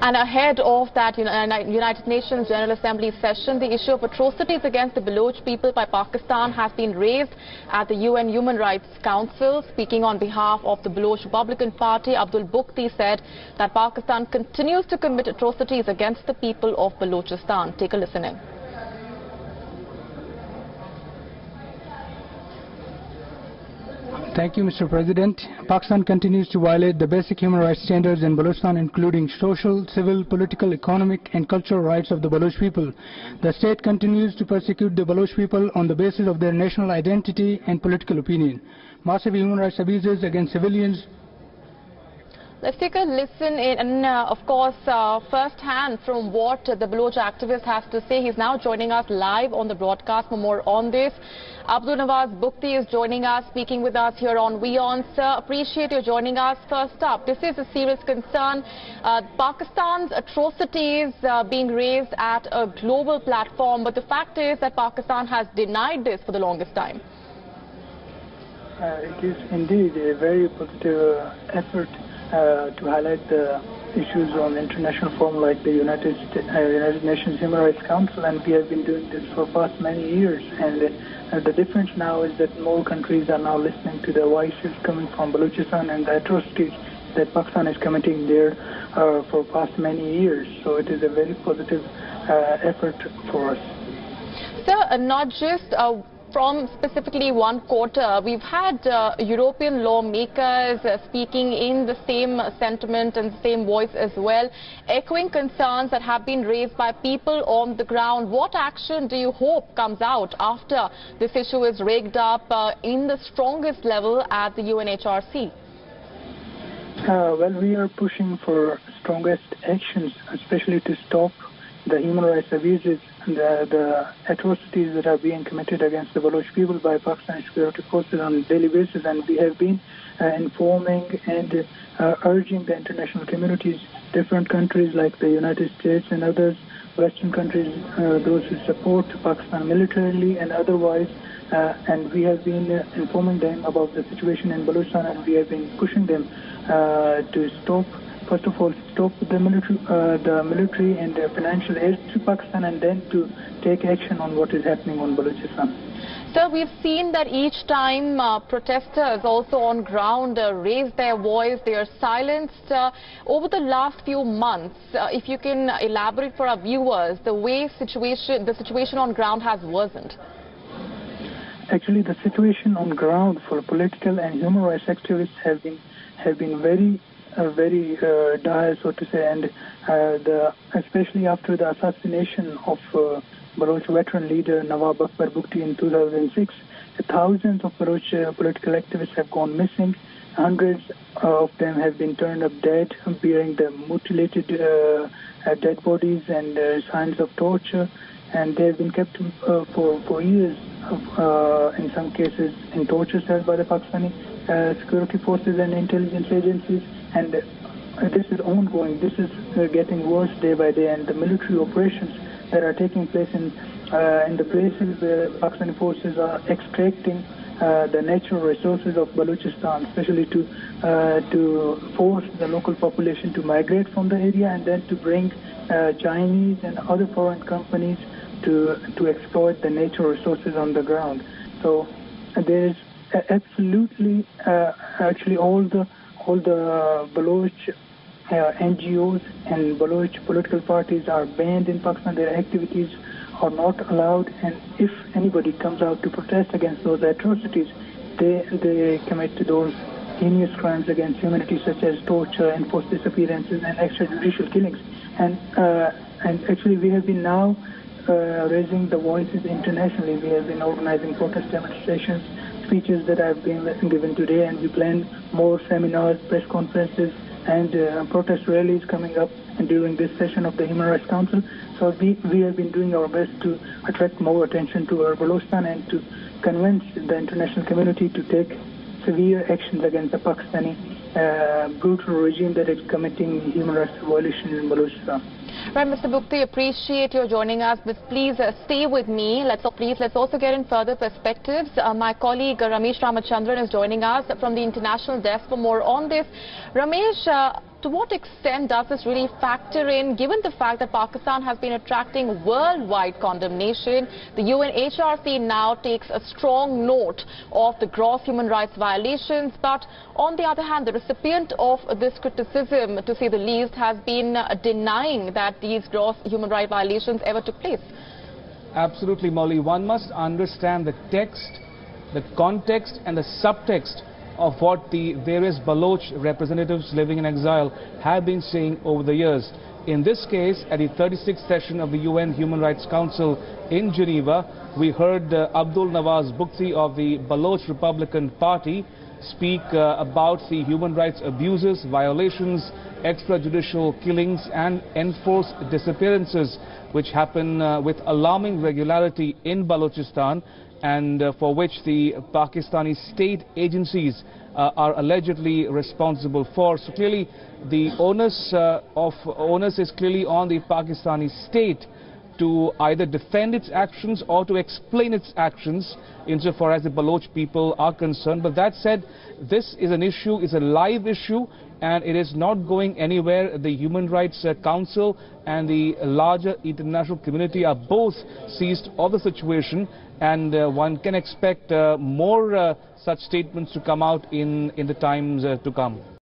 And ahead of that United Nations General Assembly session, the issue of atrocities against the Baloch people by Pakistan has been raised at the UN Human Rights Council. Speaking on behalf of the Baloch Republican Party, Abdul Bugti said that Pakistan continues to commit atrocities against the people of Balochistan. Take a listen in. Thank you, Mr. President. Pakistan continues to violate the basic human rights standards in Balochistan, including social, civil, political, economic and cultural rights of the Baloch people. The state continues to persecute the Baloch people on the basis of their national identity and political opinion. Massive human rights abuses against civilians. Let's take a listen in, and of course, first-hand from what the Baloch activist has to say. He's now joining us live on the broadcast for more on this. Abdul Bugti is joining us, speaking with us here on Wion. Sir, appreciate you joining us. First up, this is a serious concern. Pakistan's atrocities being raised at a global platform, but the fact is that Pakistan has denied this for the longest time. It is indeed a very positive effort to highlight the issues on international forum like the United Nations Human Rights Council, and we have been doing this for past many years. And the difference now is that more countries are now listening to the voices coming from Balochistan and the atrocities that Pakistan is committing there for past many years. So it is a very positive effort for us. Sir, not just from specifically one quarter, we've had European lawmakers speaking in the same sentiment and the same voice as well, echoing concerns that have been raised by people on the ground. What action do you hope comes out after this issue is rigged up in the strongest level at the UNHRC? Well, we are pushing for strongest actions, especially to stop the human rights abuses and the atrocities that are being committed against the Baloch people by Pakistani security forces on a daily basis. And we have been informing and urging the international communities, different countries like the United States and others, Western countries, those who support Pakistan militarily and otherwise, and we have been informing them about the situation in Balochistan, and we have been pushing them to stop. First of all, stop the military and the financial aid to Pakistan, and then to take action on what is happening on Balochistan. Sir, we've seen that each time protesters also on ground raise their voice, they are silenced. Over the last few months, if you can elaborate for our viewers, the situation on ground has worsened. Actually, the situation on ground for political and human rights activists have been very dire, so to say, and especially after the assassination of Baloch veteran leader Nawaz Abdul Bugti in 2006, thousands of Baloch political activists have gone missing. Hundreds of them have been turned up dead, bearing the mutilated dead bodies and signs of torture, and they have been kept for years, in some cases in torture cells by the Pakistani security forces and intelligence agencies. And this is ongoing. This is getting worse day by day, and the military operations that are taking place in the places where Pakistani forces are extracting the natural resources of Balochistan, especially to force the local population to migrate from the area, and then to bring Chinese and other foreign companies to exploit the natural resources on the ground. So there is absolutely, actually all the Baloch NGOs and Baloch political parties are banned in Pakistan. Their activities are not allowed, and if anybody comes out to protest against those atrocities, they commit those heinous crimes against humanity, such as torture, enforced disappearances, and extrajudicial killings. And actually, we have been now raising the voices internationally. We have been organizing protest demonstrations, speeches that have been given today, and we plan more seminars, press conferences, and protest rallies coming up during this session of the Human Rights Council. So we have been doing our best to attract more attention to our Balochistan and to convince the international community to take severe actions against the Pakistani brutal regime that is committing human rights violations in Balochistan. Right, Mr. Bugti, appreciate your joining us, but please stay with me. Let's also get in further perspectives. My colleague Ramesh Ramachandran is joining us from the international desk for more on this. Ramesh, to what extent does this really factor in, given the fact that Pakistan has been attracting worldwide condemnation? The UNHRC now takes a strong note of the gross human rights violations, but on the other hand, the recipient of this criticism, to say the least, has been denying that these gross human rights violations ever took place. Absolutely, Molly. One must understand the text, the context and the subtext of what the various Baloch representatives living in exile have been saying over the years. In this case, at the 36th session of the UN Human Rights Council in Geneva, we heard Abdul Bugti of the Baloch Republican Party speak about the human rights abuses, violations, extrajudicial killings and enforced disappearances which happen with alarming regularity in Balochistan, and for which the Pakistani state agencies are allegedly responsible for. So clearly the onus is clearly on the Pakistani state to either defend its actions or to explain its actions insofar as the Baloch people are concerned. But that said, this is an issue, is a live issue, and it is not going anywhere. The Human Rights Council and the larger international community are both seized of the situation, and one can expect more such statements to come out in the times to come.